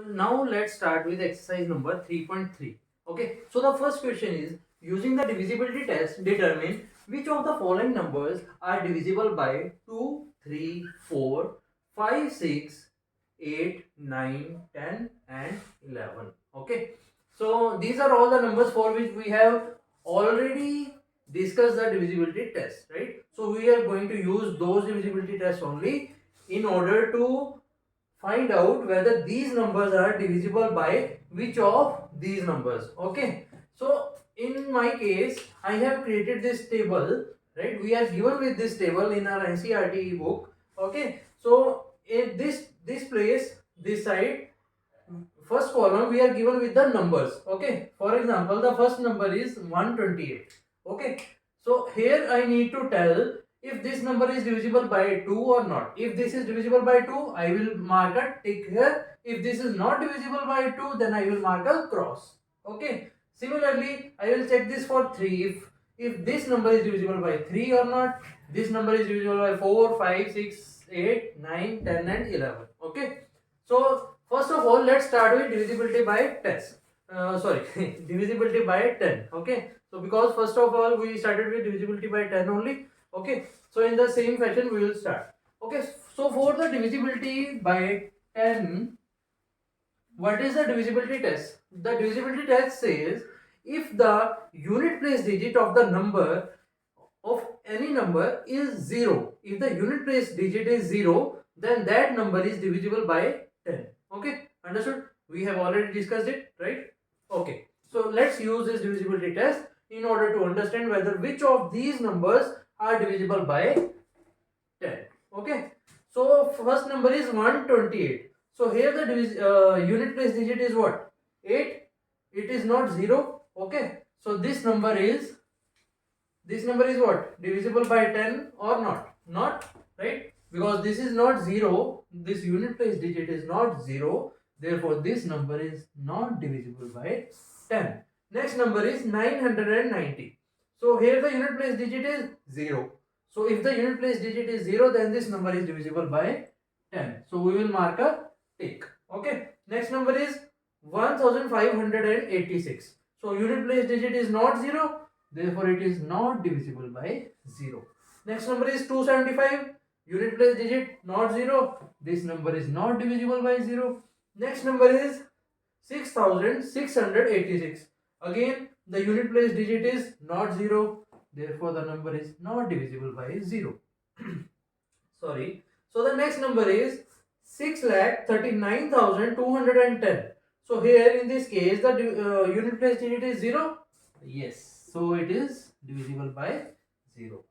now let's start with exercise number 3.3. Okay, so the first question is, using the divisibility test, determine which of the following numbers are divisible by 2, 3, 4, 5, 6, 8, 9, 10 and 11. Okay, so these are all the numbers for which we have already discussed the divisibility test, right? So we are going to use those divisibility tests only in order to find out whether these numbers are divisible by which of these numbers. Okay, so in my case I have created this table, right? We are given with this table in our NCERT book. Okay, so in this place, this side, first column, we are given with the numbers. Okay, for example, the first number is 128. Okay, so here I need to tell if this number is divisible by 2 or not. If this is divisible by 2, I will mark a tick here. If this is not divisible by 2, then I will mark a cross. Okay, similarly I will check this for 3. If this number is divisible by 3 or not. This number is divisible by 4, 5, 6, 8, 9, 10 and 11. Okay, so first of all, let's start with divisibility by test. Sorry, divisibility by 10. Okay, so because first of all we started with divisibility by 10 only. Okay, so in the same fashion we will start. Okay, so for the divisibility by 10, what is the divisibility test? The divisibility test says if the unit place digit of the number of any number is 0. If the unit place digit is 0, then that number is divisible by 10. Okay, understood? We have already discussed it, right? Okay, so let's use this divisibility test in order to understand whether which of these numbers are divisible by 10. Okay, so first number is 128. So here the unit place digit is what? 8. It is not 0. Okay, so this number is what? Divisible by 10 or not? Not, right? Because this is not 0. This unit place digit is not 0. Therefore, this number is not divisible by 10. Next number is 990. So here the unit place digit is 0. So if the unit place digit is 0, then this number is divisible by 10. So we will mark a tick. Okay. Next number is 1586. So unit place digit is not 0. Therefore, it is not divisible by 0. Next number is 275. Unit place digit not 0. This number is not divisible by 0. Next number is 6686. Again, the unit place digit is not 0. Therefore, the number is not divisible by 0. Sorry. So, the next number is 6,39,210. So, here in this case, the unit place digit is 0. Yes. So, it is divisible by 0.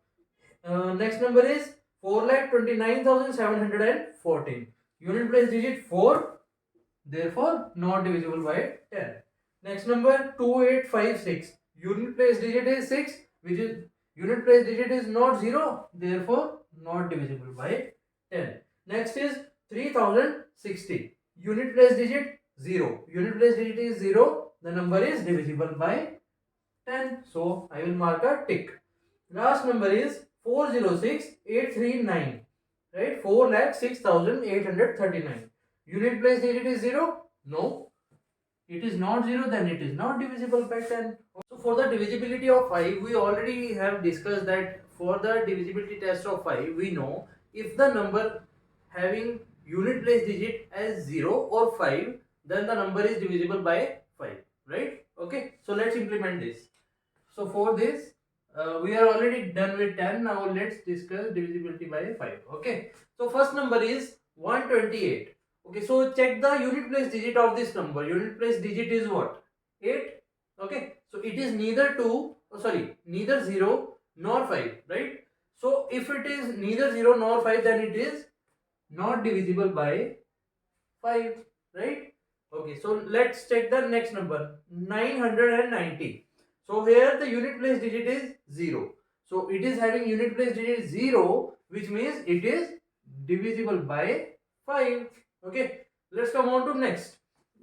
Next number is 4,29,714. Unit place digit 4. Therefore, not divisible by 10. Next number 2856. Unit place digit is 6, which is unit place digit is not 0. Therefore, not divisible by 10. Next is 3060. Unit place digit 0. Unit place digit is 0. The number is divisible by 10. So, I will mark a tick. Last number is 406839. Right? 4,06,839. Unit place digit is 0? No. It is not 0, then it is not divisible by 10. So for the divisibility of 5, we already have discussed that for the divisibility test of 5, we know if the number having unit place digit as 0 or 5, then the number is divisible by 5, right? Okay, so let's implement this. So for this, we are already done with 10. Now let's discuss divisibility by 5. Okay, so first number is 128. Okay, so check the unit place digit of this number. Unit place digit is what? 8. Okay, so it is neither 0 nor 5, right? So if it is neither 0 nor 5, then it is not divisible by 5, right? Okay, so let's check the next number, 990. So here the unit place digit is 0. So it is having unit place digit 0, which means it is divisible by 5. Okay, let's come on to next.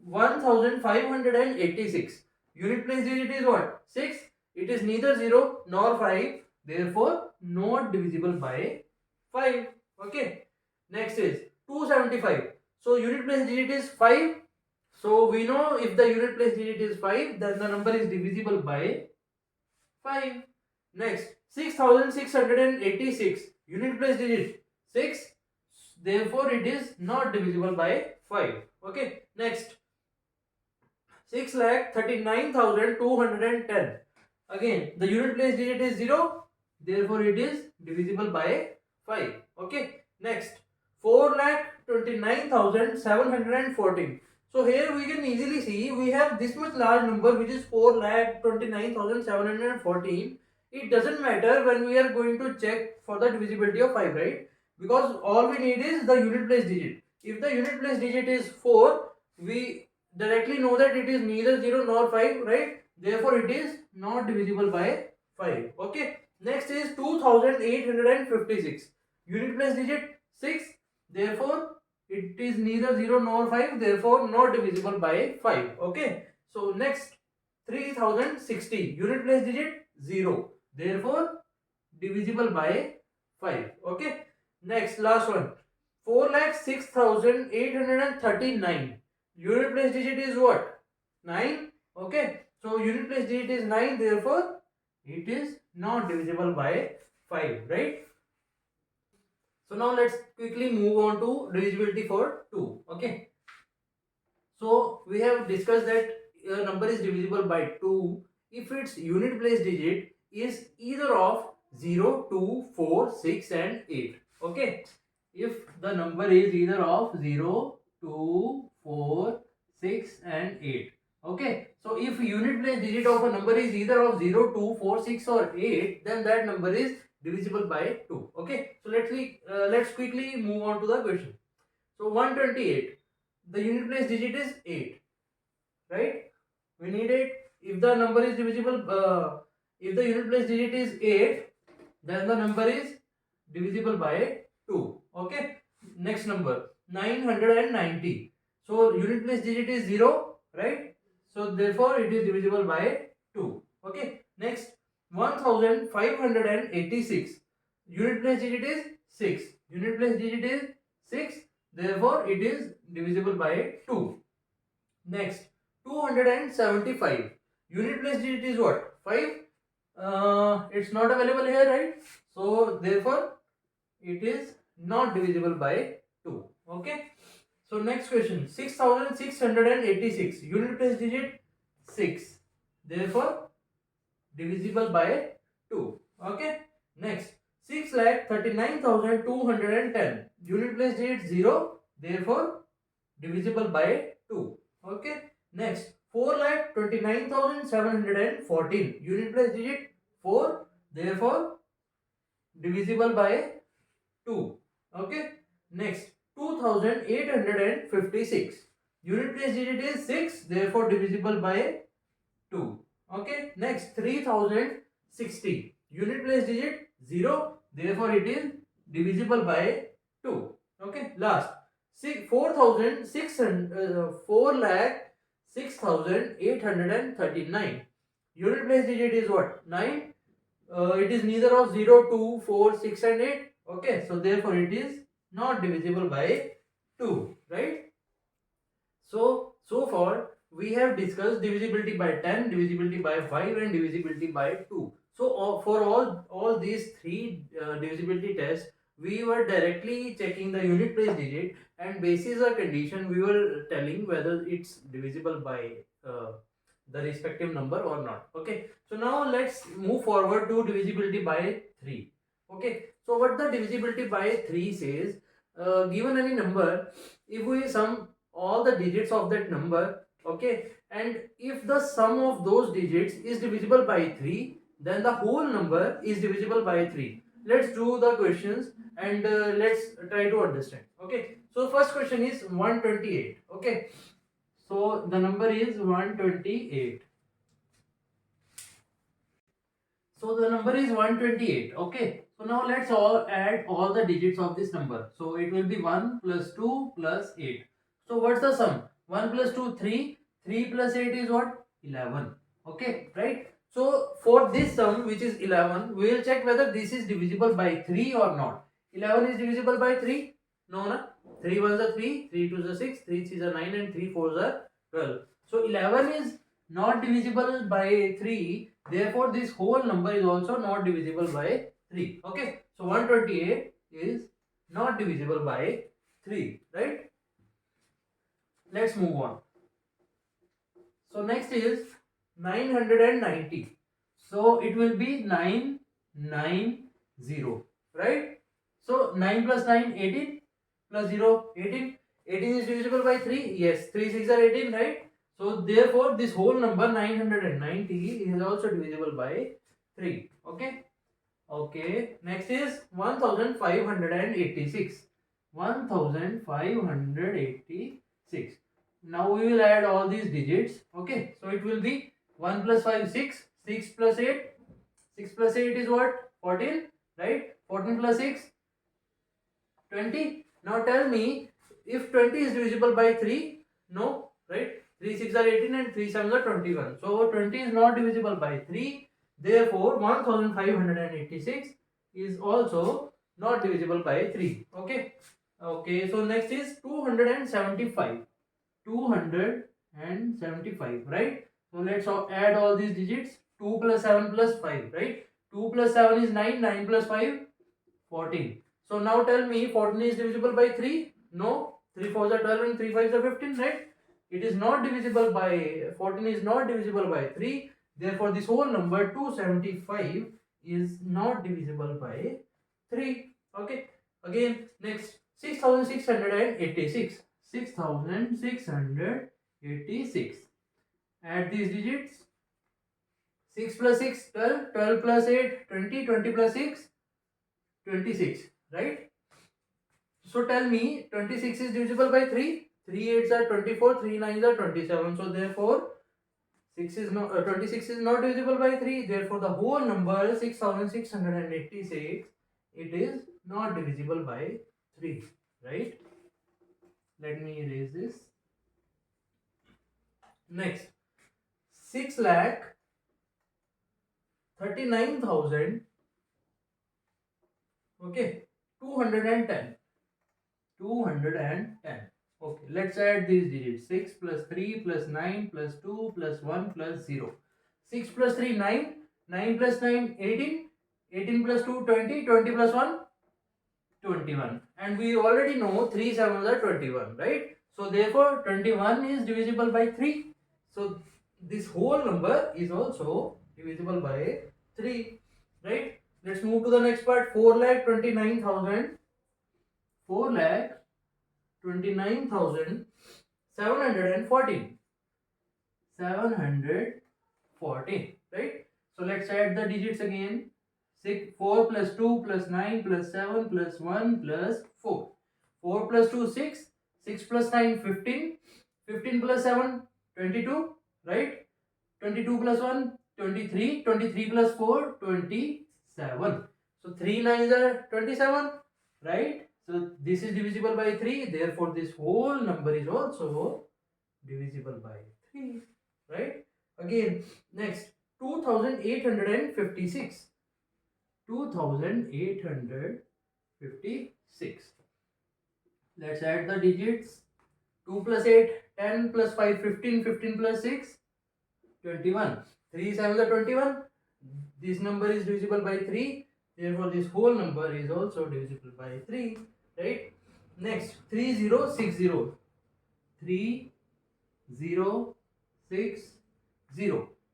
1586. Unit place digit is what? 6. It is neither 0 nor 5. Therefore, not divisible by 5. Okay. Next is 275. So unit place digit is 5. So we know if the unit place digit is 5, then the number is divisible by 5. Next, 6686, unit place digit 6, therefore it is not divisible by 5. Okay. Next, 6,39,210. Again, the unit place digit is 0, therefore it is divisible by 5. Okay. Next, 4,29,714. So here we can easily see we have this much large number, which is 4,29,714. It doesn't matter when we are going to check for the divisibility of 5, right? Because all we need is the unit place digit. If the unit place digit is 4, we directly know that it is neither 0 nor 5, right? Therefore it is not divisible by 5. Okay. Next is 2856, unit place digit 6, therefore it is neither 0 nor 5, therefore not divisible by 5. Okay. So next, 3060, unit place digit 0, therefore divisible by 5. Okay. Next, last one, 4,06,839, unit place digit is what? 9. Okay. So unit place digit is 9, therefore it is not divisible by 5, right? So now let's quickly move on to divisibility for 2. Okay. So we have discussed that a number is divisible by 2 if its unit place digit is either of 0, 2, 4, 6 and 8. Okay. If the number is either of 0, 2, 4, 6 and 8. Okay. So if unit place digit of a number is either of 0, 2, 4, 6 or 8, then that number is divisible by 2. Okay. So let's quickly move on to the question. So 128, the unit place digit is 8, right? We need 8. If the number is divisible, if the unit place digit is 8, then the number is divisible by 2. Okay. Next number, 990. So unit place digit is 0, right? So therefore it is divisible by 2. Okay. Next, 1586. Unit place digit is 6. Unit place digit is 6. Therefore it is divisible by 2. Next, 275. Unit place digit is what? 5. It's not available here, right? So therefore it is not divisible by 2. Okay. So next question, 6686, unit place digit 6, therefore divisible by 2. Okay. Next, 6,39,210, unit place digit 0, therefore divisible by 2. Okay. Next, 4,29,714, unit place digit 4, therefore divisible by 2. Okay. Next, 2856, unit place digit is 6, therefore divisible by 2. Okay. Next, 3060, unit place digit 0, therefore it is divisible by 2. Okay. Last, 4,6,839, unit place digit is what? 9. It is neither of 0, 2, 4, 6 and 8. Okay, so therefore it is not divisible by 2, right? So far we have discussed divisibility by 10, divisibility by 5 and divisibility by 2. So for all these three divisibility tests, we were directly checking the unit place digit, and basis a condition we were telling whether it's divisible by the respective number or not. Okay, so now let's move forward to divisibility by 3. Okay, so what the divisibility by 3 says, given any number, if we sum all the digits of that number, okay, and if the sum of those digits is divisible by 3, then the whole number is divisible by 3. Let's do the questions and let's try to understand. Okay, so first question is 128. Okay, so the number is 128. So the number is 128. Okay, so now let's all add all the digits of this number. So it will be 1 plus 2 plus 8. So what's the sum? 1 plus 2, 3. 3 plus 8 is what? 11. Okay, right? So for this sum, which is 11, we will check whether this is divisible by 3 or not. 11 is divisible by 3? No, na? 3 1s are 3, 3 2s are 6, 3 3s are 9 and 3 4s are 12. So 11 is not divisible by 3. Therefore, this whole number is also not divisible by 3. Okay. So 128 is not divisible by 3. Right. Let's move on. So next is 990. So it will be 990. Right. So 9 plus 9, 18 plus 0, 18. 18 is divisible by 3. Yes, 3 6 are 18, right? So therefore this whole number 990 is also divisible by 3. Okay. Okay. Next is 1586. 1586. Now we will add all these digits. Okay. So it will be 1 plus 5 6. 6 plus 8. 6 plus 8 is what? 14. Right? 14 plus 6. 20. Now tell me if 20 is divisible by 3. No, right? 3 6 are 18 and 3 7 are 21. So 20 is not divisible by 3. Therefore 1586 is also not divisible by 3. Okay. Okay. So next is 275. 275, right? So let's add all these digits. 2 plus 7 plus 5, right? 2 plus 7 is 9. 9 plus 5, 14. So now tell me 14 is divisible by 3? No. 3 4s are 12 and 3 5s are 15, right? It is not divisible by 14 is not divisible by 3. Therefore this whole number 275 is not divisible by 3. Okay. Again next 6686. 6686. Add these digits. 6 plus 6 12. 12 plus 8 20. 20 plus 6 26, right? So tell me 26 is divisible by 3. 3 8s are 24, 3 9s are 27. So therefore 26 is not divisible by 3. Therefore the whole number 6686, it is not divisible by 3, right? Let me erase this. Next 6,39,000. Okay, 210. 210. Okay, let's add these digits. 6 plus 3 plus 9 plus 2 plus 1 plus 0. 6 plus 3 9. 9 plus 9 18. 18 plus 2 20. 20 plus 1 21. And we already know 3 7s are 21, right? So therefore 21 is divisible by 3. So this whole number is also divisible by 3, right? Let's move to the next part. 4,29,000. 4,29,714. 714, right? So let's add the digits again. 4 plus 2 plus 9 plus 7 plus 1 plus 4. 4 plus 2 6. 6 plus 9 15. 15 plus 7 22, right? 22 plus 1 23. 23 plus 4 27. So 3 9s are 27, right? So this is divisible by 3. Therefore this whole number is also divisible by 3, right? Again next 2856. 2856. Let's add the digits. 2 plus 8 10 plus 5 15. 15 plus 6 21. 3 7s are 21. This number is divisible by 3. Therefore this whole number is also divisible by 3, right? Next 3060. 3060.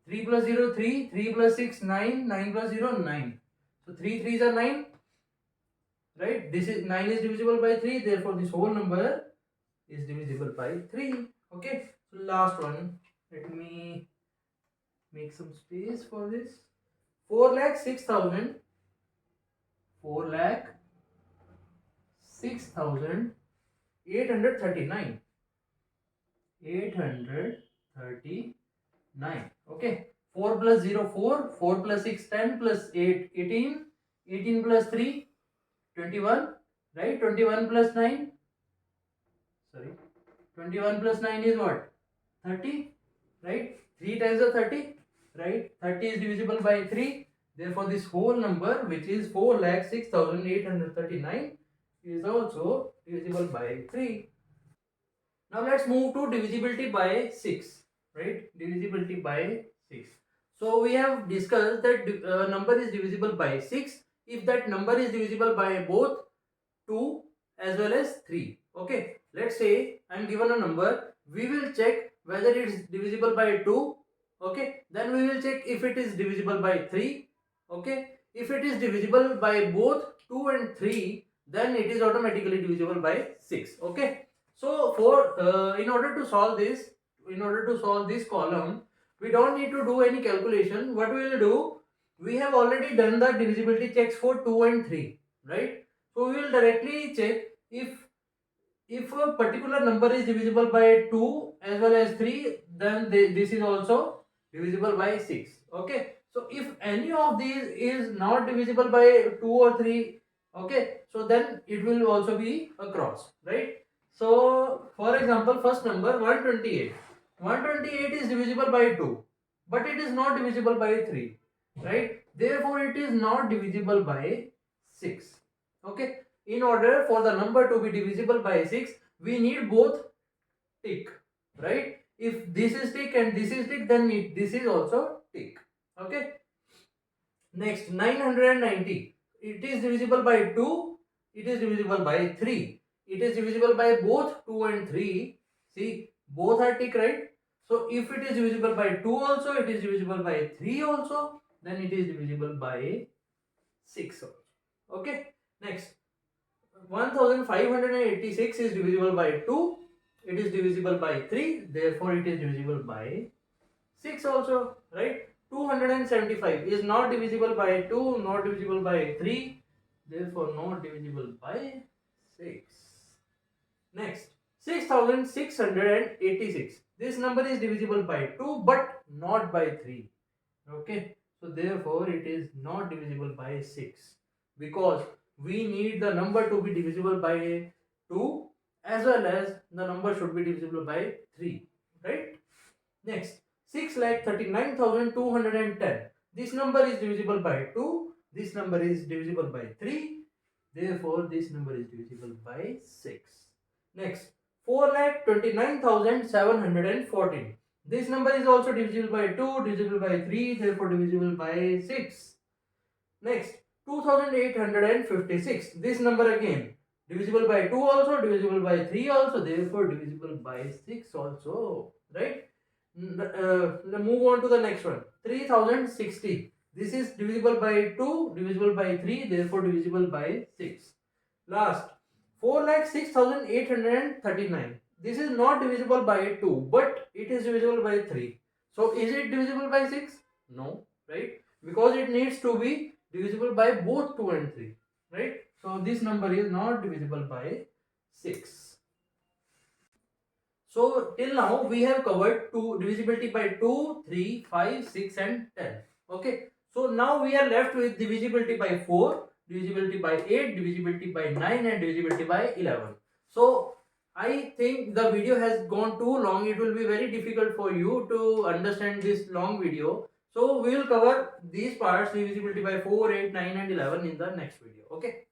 3 plus 0 3. 3 plus 6 9. 9 plus 0 9. So 3 3s are 9, right? This is 9 is divisible by 3. Therefore this whole number is divisible by 3. Okay. So last one. Let me make some space for this. 4,06,000. 4,06,839. 839. Okay. 4 plus 0 4. 4 plus 6 10 plus 8 18. 18 plus 3 21. Right? 21 plus 9. Sorry. 21 plus 9 is what? 30. Right? 3 times are 30. Right? 30 is divisible by 3. Therefore, this whole number, which is 4,06,839, is also divisible by 3. Now let's move to divisibility by 6, right? Divisibility by 6. So we have discussed that number is divisible by 6 if that number is divisible by both 2 as well as 3. Okay, let's say I am given a number. We will check whether it is divisible by 2. Okay, then we will check if it is divisible by 3. Okay, if it is divisible by both 2 and 3, then it is automatically divisible by 6. Okay, so for in order to solve this column, we don't need to do any calculation. What we will do, we have already done the divisibility checks for 2 and 3, right? So we will directly check if a particular number is divisible by 2 as well as 3, then this is also divisible by 6. Okay, so if any of these is not divisible by 2 or 3, okay, so then it will also be a cross, right? So for example, first number 128. 128 is divisible by 2, but it is not divisible by 3, right? Therefore it is not divisible by 6. Okay, in order for the number to be divisible by 6, we need both tick, right? If this is tick and this is tick, then this is also tick. Okay, next 990. It is divisible by 2, it is divisible by 3, it is divisible by both 2 and 3. See, both are tick, right? So if it is divisible by 2 also, it is divisible by 3 also, then it is divisible by 6 also. Okay, next 1586 is divisible by 2, it is divisible by 3, therefore it is divisible by 6 also, right? 275 is not divisible by 2, not divisible by 3, therefore not divisible by 6. Next, 6686. This number is divisible by 2 but not by 3. Okay, so therefore it is not divisible by 6, because we need the number to be divisible by 2 as well as the number should be divisible by 3, right? Next, 6,39,210. This number is divisible by 2, this number is divisible by 3, therefore this number is divisible by 6. Next, 4,29,714. This number is also divisible by 2, divisible by 3, therefore divisible by 6. Next, 2856. This number again divisible by 2 also, divisible by 3 also, therefore divisible by 6 also, right? Move on to the next one. 3060. This is divisible by 2, divisible by 3, therefore divisible by 6. Last, 4,06,839. This is not divisible by 2, but it is divisible by 3. So is it divisible by 6? No, right? Because it needs to be divisible by both 2 and 3, right? So this number is not divisible by 6. So till now we have covered divisibility by 2, 3, 5, 6 and 10. Okay. So now we are left with divisibility by 4, divisibility by 8, divisibility by 9 and divisibility by 11. So I think the video has gone too long. It will be very difficult for you to understand this long video. So we will cover these parts, divisibility by 4, 8, 9 and 11 in the next video. Okay.